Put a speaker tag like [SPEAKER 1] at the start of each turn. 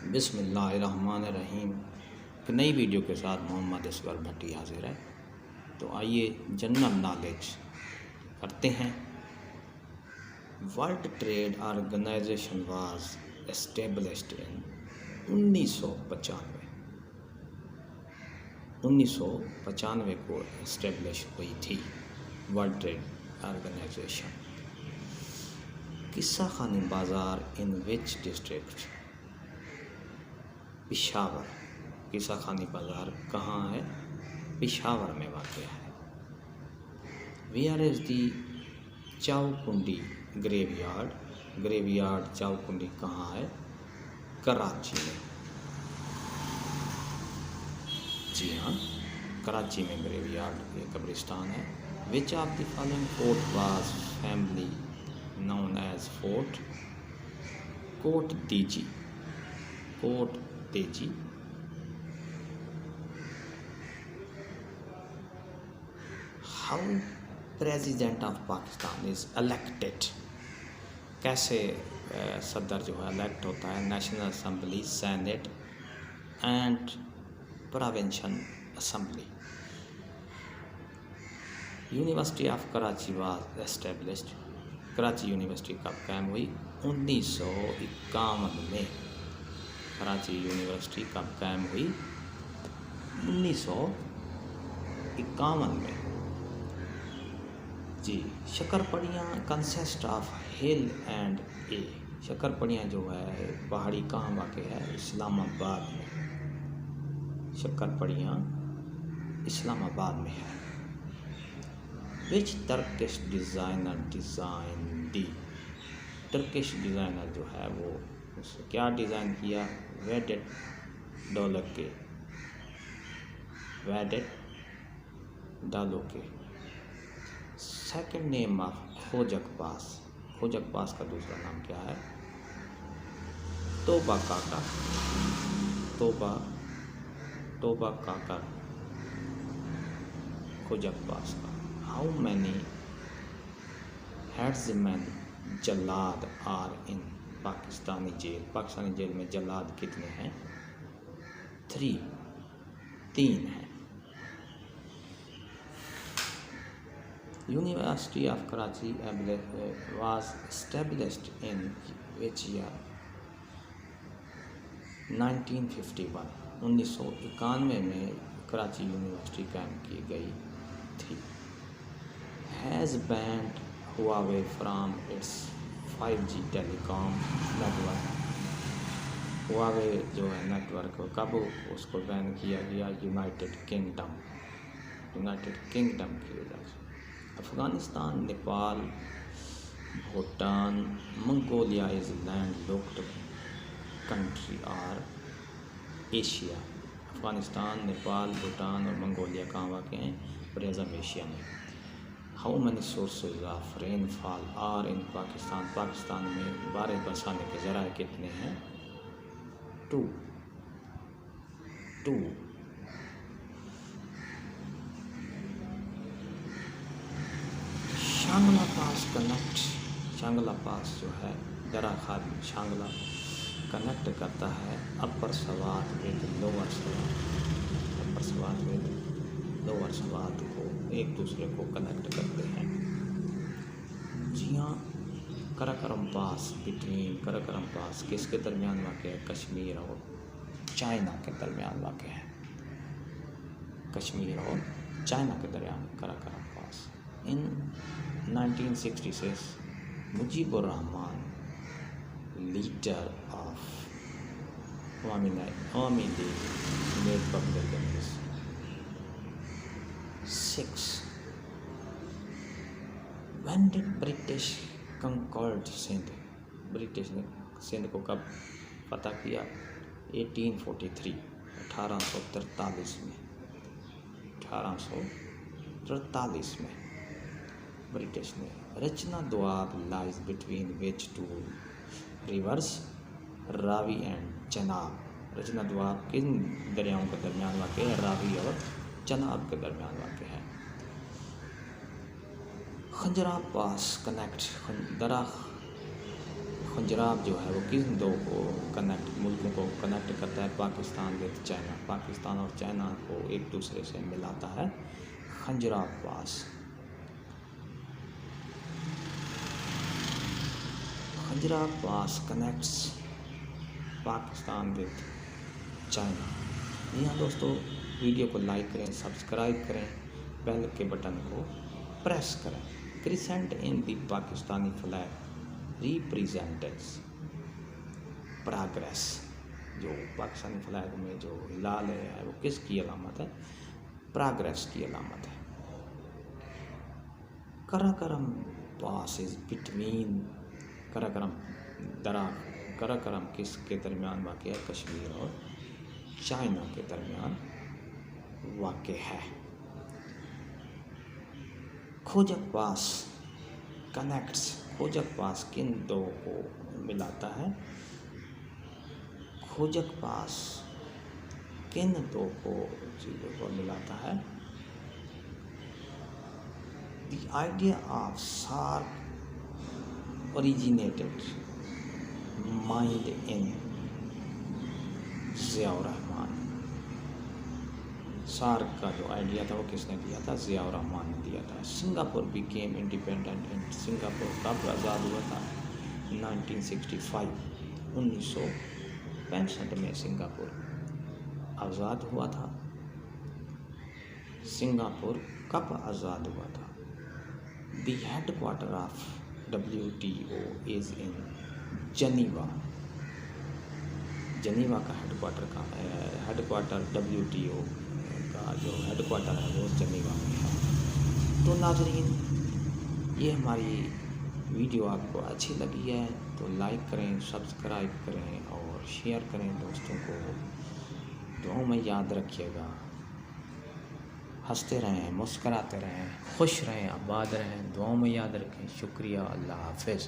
[SPEAKER 1] बिस्मिल्लाहिर्रहमानिर्रहीम। एक नई वीडियो के साथ मोहम्मद असगर भट्टी हाजिर है। तो आइए जनरल नॉलेज करते हैं। World trade organisation was established in 1995 को एस्टेब्लिश हुई थी वर्ल्ड ट्रेड ऑर्गेनाइजेशन। किस्सा खानी बाज़ार इन विच डिस्ट्रिक्ट? पेशावर। किस्सा खानी बाज़ार कहाँ है? पेशावर में वाक़ है। Where is the Chaukundi graveyard? Graveyard Chaukundi कहाँ है? कराची में। जी हाँ, कराची में ग्रेवयार्ड ये कब्रिस्तान है। Which of the following fort was family known as Fort Cote Deji? Cote Deji। How President of Pakistan is elected? कैसे सदर जो है इलेक्ट होता है? National assembly, senate and provincial assembly. University of Karachi was established. Karachi university कब कायम हुई? 1951 में। कराची यूनिवर्सिटी कब कायम हुई? 1951 में। जी। शक्करपड़ियाँ कंसिस्ट ऑफ हिल एंड ए। शक्करपड़ियाँ जो है पहाड़ी कहाँ वाक़ है? इस्लामाबाद में। शक्करपड़ियाँ इस्लामाबाद में है। Which Turkish designer design the? Turkish designer जो है वो उसने क्या डिज़ाइन किया? Vedat Dalokay. Vedat Dalokay. Second name of Khojak pass. खोजक पास का दूसरा नाम क्या है? तोबा काका। तोबा काका खोजक पास का। हाउ मैनी हेड्समैन जल्लाद are in Pakistani jail? Pakistani jail में जल्लाद कितने हैं? 3 हैं। University of Karachi was established in which year? 1951। 1991 में कराची यूनिवर्सिटी कायम की गई थी। Has banned Huawei from its 5G telecom network. Huawei जो है नेटवर्क कब उसको बैन किया गया? यूनाइटेड किंगडम की वजह से। Afghanistan, Nepal, Bhutan, Mongolia is landlocked country are Asia. Afghanistan, Nepal, Bhutan और मंगोलिया कहाँ वाक़ हैं? ब्रेज़म एशिया में। How many sources of rainfall are in Pakistan? Pakistan में बारिश बरसाने के ज़राए कितने हैं? 2। Shangla pass connect. Shangla pass जो है दरा खाद शांगला कनेक्ट करता है upper Swat with lower Swat. Upper Swat with lower Swat को एक दूसरे को कनेक्ट करते हैं। जी हाँ, कराकोरम पास बिटवीन। कराकोरम पास किसके दरमियान वाक़ है? कश्मीर और चाइना के दरमियान वाक़ है। कश्मीर और चाइना के दरमियान Karakoram pass. In 1966 Mujibur Rahman leader of army league made public news. 6 When did British conquered Sindh? British ने सिंध को कब फतह किया? 1843। 1843 में। 1843 में ब्रिटिश ने। Rachna Doab lies between which 2 rivers? Ravi and Chenab. Rachna Doab किन दरियाओं के दरमियान वाक़ है? रावी और चनाब के दरमियान वाक़ है। खंजरा पास कनेक्ट। खंजराब जो है वो किन दो को मुल्कों को कनेक्ट करता है? पाकिस्तान विद चाइना, पाकिस्तान और चाइना को एक दूसरे से मिलाता है खंजराब पास। खंजराब पास कनेक्ट्स पाकिस्तान विद चाइना। यहाँ दोस्तों वीडियो को लाइक करें, सब्सक्राइब करें, बेल के बटन को प्रेस करें। Crescent in the Pakistani flag represents progress. जो पाकिस्तानी फ्लैग में जो लाल है वो किसकी अलामत है? प्रोग्रेस की अलामत है। कराकरम पास इज बिटवीन, कराकरम किसके दरमियान वाक़ है? कश्मीर और चाइना के दरमियान वाक़ है। खोजक पास कनेक्ट्स, खोजक पास किन दो को मिलाता है? खोजक पास किन दो को चीज़ों को मिलाता है? The idea of SAARC originated mind in Ziaur Rahman. SAARC का जो आइडिया था वो किसने दिया था? ज़ियाउर रहमान ने दिया था। Singapore became independent in, Singapore कब आज़ाद हुआ था? 1965, 1965 में सिंगापुर आज़ाद हुआ था। सिंगापुर कब आज़ाद हुआ था? The headquarter of WTO is in जनीवा। जनीवा का हेडक्वार्टर WTO का जो हेडक्वार्टर है वो जनीवा में है। तो नाज़रीन, ये हमारी वीडियो आपको अच्छी लगी है तो लाइक करें, सब्सक्राइब करें और शेयर करें दोस्तों को। दुआओं में याद रखिएगा। हंसते रहें, मुस्कराते रहें, खुश रहें, आबाद रहें। दुआओं में याद रखें। शुक्रिया। अल्लाह हाफ़िज़।